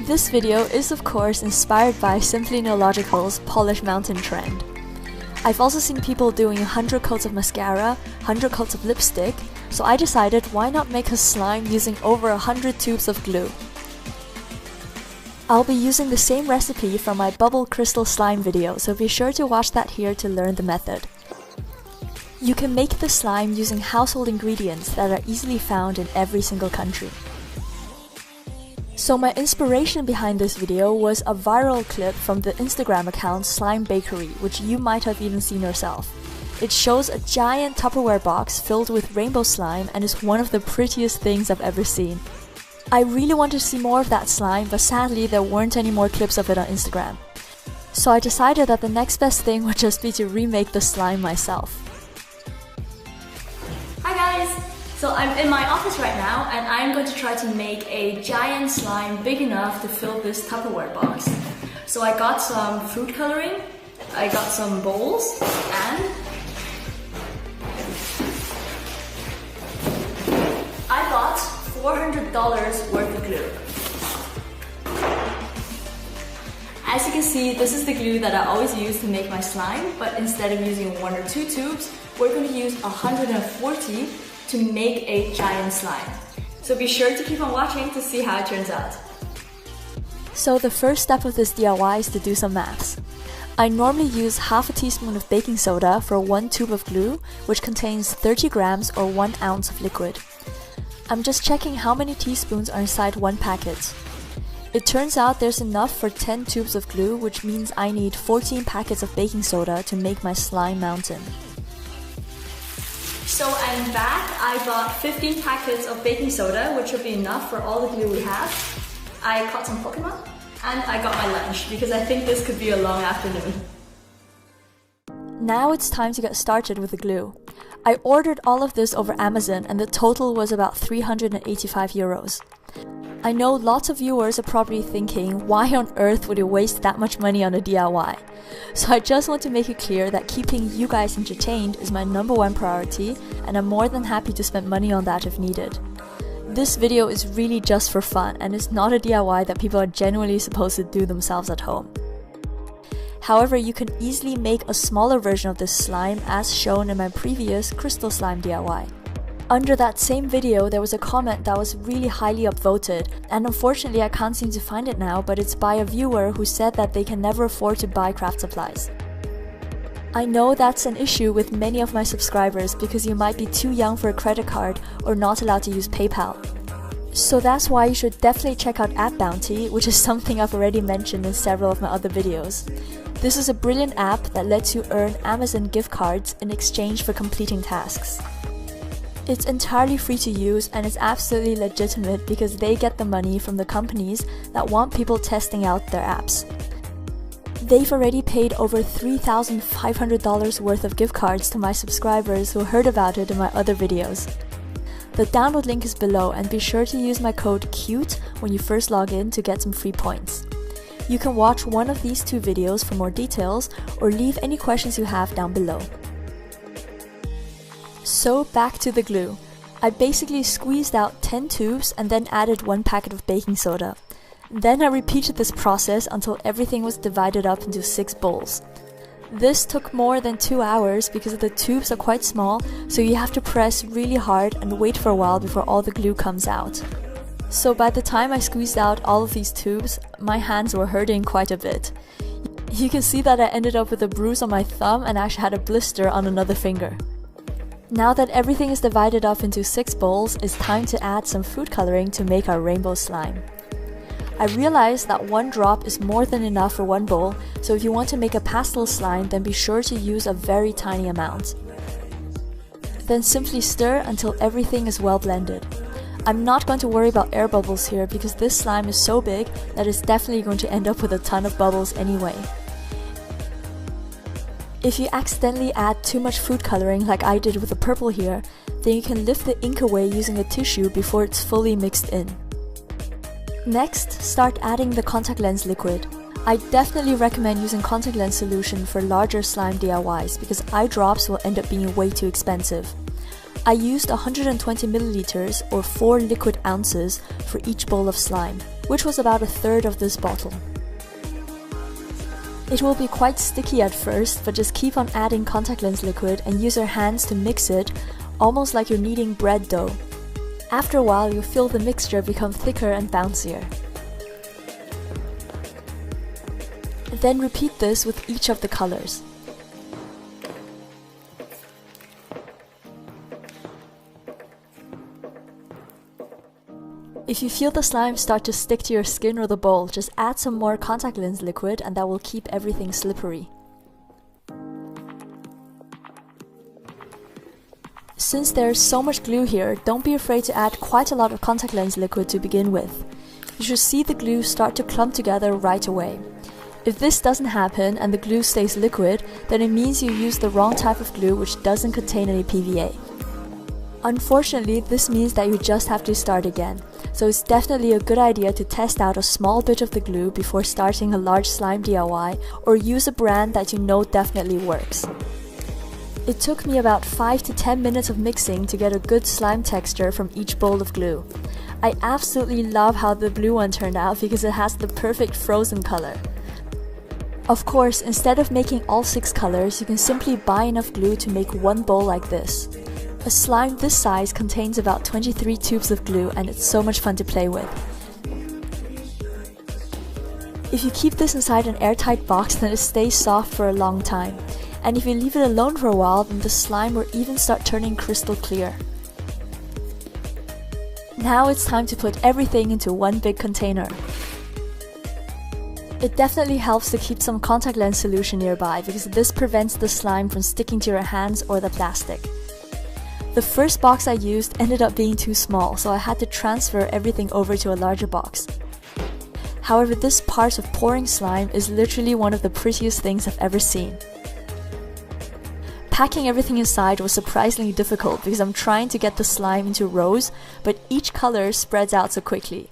This video is of course inspired by Simply Neological's Polish Mountain trend. I've also seen people doing 100 coats of mascara, 100 coats of lipstick, so I decided why not make a slime using over 100 tubes of glue. I'll be using the same recipe from my bubble crystal slime video, so be sure to watch that here to learn the method. You can make the slime using household ingredients that are easily found in every single country. So my inspiration behind this video was a viral clip from the Instagram account Slime Bakery, which you might have even seen yourself. It shows a giant Tupperware box filled with rainbow slime and is one of the prettiest things I've ever seen. I really wanted to see more of that slime, but sadly there weren't any more clips of it on Instagram. So I decided that the next best thing would just be to remake the slime myself. Hi guys! So I'm in my office right now and I'm going to try to make a giant slime big enough to fill this Tupperware box. So I got some food coloring, I got some bowls, and I bought $400 worth of glue. As you can see, this is the glue that I always use to make my slime, but instead of using 1 or 2 tubes, we're going to use 140 to make a giant slime. So be sure to keep on watching to see how it turns out. So the first step of this DIY is to do some maths. I normally use half a teaspoon of baking soda for 1 tube of glue, which contains 30 grams or 1 ounce of liquid. I'm just checking how many teaspoons are inside 1 packet. It turns out there's enough for 10 tubes of glue, which means I need 14 packets of baking soda to make my slime mountain. So I'm back. I bought 15 packets of baking soda, which should be enough for all the glue we have. I caught some Pokemon, and I got my lunch, because I think this could be a long afternoon. Now it's time to get started with the glue. I ordered all of this over Amazon and the total was about 385 euros. I know lots of viewers are probably thinking, why on earth would you waste that much money on a DIY? So I just want to make it clear that keeping you guys entertained is my #1 priority, and I'm more than happy to spend money on that if needed. This video is really just for fun and it's not a DIY that people are genuinely supposed to do themselves at home. However, you can easily make a smaller version of this slime as shown in my previous crystal slime DIY. Under that same video, there was a comment that was really highly upvoted, and unfortunately I can't seem to find it now, but it's by a viewer who said that they can never afford to buy craft supplies. I know that's an issue with many of my subscribers because you might be too young for a credit card or not allowed to use PayPal. So that's why you should definitely check out App Bounty, which is something I've already mentioned in several of my other videos. This is a brilliant app that lets you earn Amazon gift cards in exchange for completing tasks. It's entirely free to use and it's absolutely legitimate because they get the money from the companies that want people testing out their apps. They've already paid over $3,500 worth of gift cards to my subscribers who heard about it in my other videos. The download link is below and be sure to use my code CUTE when you first log in to get some free points. You can watch one of these 2 videos for more details or leave any questions you have down below. So back to the glue. I basically squeezed out 10 tubes and then added 1 packet of baking soda. Then I repeated this process until everything was divided up into 6 bowls. This took more than 2 hours because the tubes are quite small, so you have to press really hard and wait for a while before all the glue comes out. So by the time I squeezed out all of these tubes, my hands were hurting quite a bit. You can see that I ended up with a bruise on my thumb and actually had a blister on another finger. Now that everything is divided up into 6 bowls, it's time to add some food coloring to make our rainbow slime. I realized that 1 drop is more than enough for 1 bowl, so if you want to make a pastel slime, then be sure to use a very tiny amount. Then simply stir until everything is well blended. I'm not going to worry about air bubbles here because this slime is so big that it's definitely going to end up with a ton of bubbles anyway. If you accidentally add too much food coloring like I did with the purple here, then you can lift the ink away using a tissue before it's fully mixed in. Next, start adding the contact lens liquid. I definitely recommend using contact lens solution for larger slime DIYs because eye drops will end up being way too expensive. I used 120 milliliters or 4 liquid ounces for each bowl of slime. which was about a third of this bottle. It will be quite sticky at first, but just keep on adding contact lens liquid and use your hands to mix it, almost like you're kneading bread dough. After a while, you'll feel the mixture become thicker and bouncier. Then repeat this with each of the colors. If you feel the slime start to stick to your skin or the bowl, just add some more contact lens liquid and that will keep everything slippery. Since there's so much glue here, don't be afraid to add quite a lot of contact lens liquid to begin with. You should see the glue start to clump together right away. If this doesn't happen and the glue stays liquid, then it means you used the wrong type of glue which doesn't contain any PVA. Unfortunately, this means that you just have to start again, so it's definitely a good idea to test out a small bit of the glue before starting a large slime DIY, or use a brand that you know definitely works. It took me about 5 to 10 minutes of mixing to get a good slime texture from each bowl of glue. I absolutely love how the blue one turned out because it has the perfect frozen color. Of course, instead of making all 6 colors, you can simply buy enough glue to make one bowl like this. A slime this size contains about 23 tubes of glue and it's so much fun to play with. If you keep this inside an airtight box, then it stays soft for a long time. And if you leave it alone for a while, then the slime will even start turning crystal clear. Now it's time to put everything into one big container. It definitely helps to keep some contact lens solution nearby because this prevents the slime from sticking to your hands or the plastic. The first box I used ended up being too small, so I had to transfer everything over to a larger box. However, this part of pouring slime is literally one of the prettiest things I've ever seen. Packing everything inside was surprisingly difficult because I'm trying to get the slime into rows, but each color spreads out so quickly.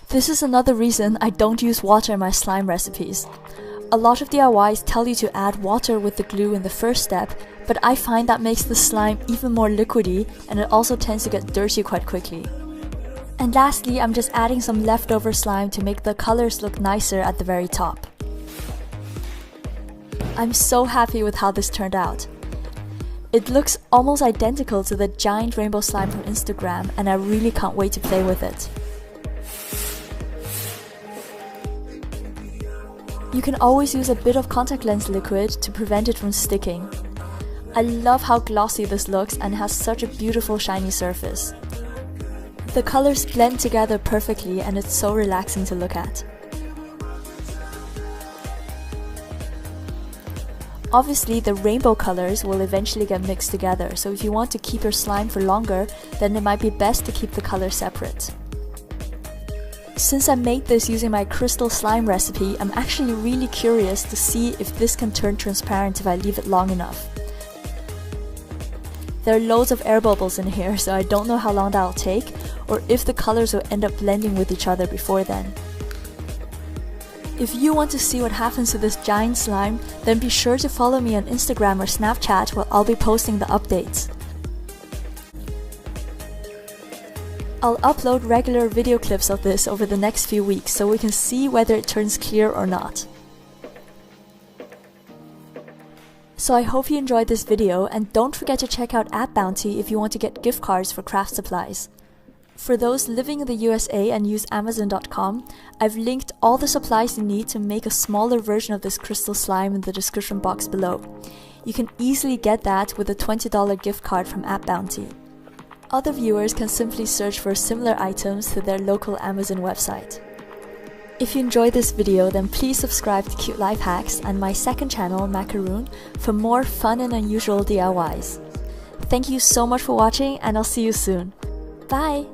This is another reason I don't use water in my slime recipes. A lot of DIYs tell you to add water with the glue in the first step, but I find that makes the slime even more liquidy and it also tends to get dirty quite quickly. And lastly, I'm just adding some leftover slime to make the colors look nicer at the very top. I'm so happy with how this turned out. It looks almost identical to the giant rainbow slime from Instagram and I really can't wait to play with it. You can always use a bit of contact lens liquid to prevent it from sticking. I love how glossy this looks and has such a beautiful shiny surface. The colors blend together perfectly and it's so relaxing to look at. Obviously, the rainbow colors will eventually get mixed together, so if you want to keep your slime for longer, then it might be best to keep the colors separate. Since I made this using my crystal slime recipe, I'm actually really curious to see if this can turn transparent if I leave it long enough. There are loads of air bubbles in here, so I don't know how long that will take, or if the colors will end up blending with each other before then. If you want to see what happens to this giant slime, then be sure to follow me on Instagram or Snapchat where I'll be posting the updates. I'll upload regular video clips of this over the next few weeks so we can see whether it turns clear or not. So I hope you enjoyed this video and don't forget to check out AppBounty if you want to get gift cards for craft supplies. For those living in the USA and use Amazon.com, I've linked all the supplies you need to make a smaller version of this crystal slime in the description box below. You can easily get that with a $20 gift card from AppBounty. Other viewers can simply search for similar items through their local Amazon website. If you enjoyed this video, then please subscribe to Cute Life Hacks and my second channel, Macaroon, for more fun and unusual DIYs. Thank you so much for watching and I'll see you soon. Bye!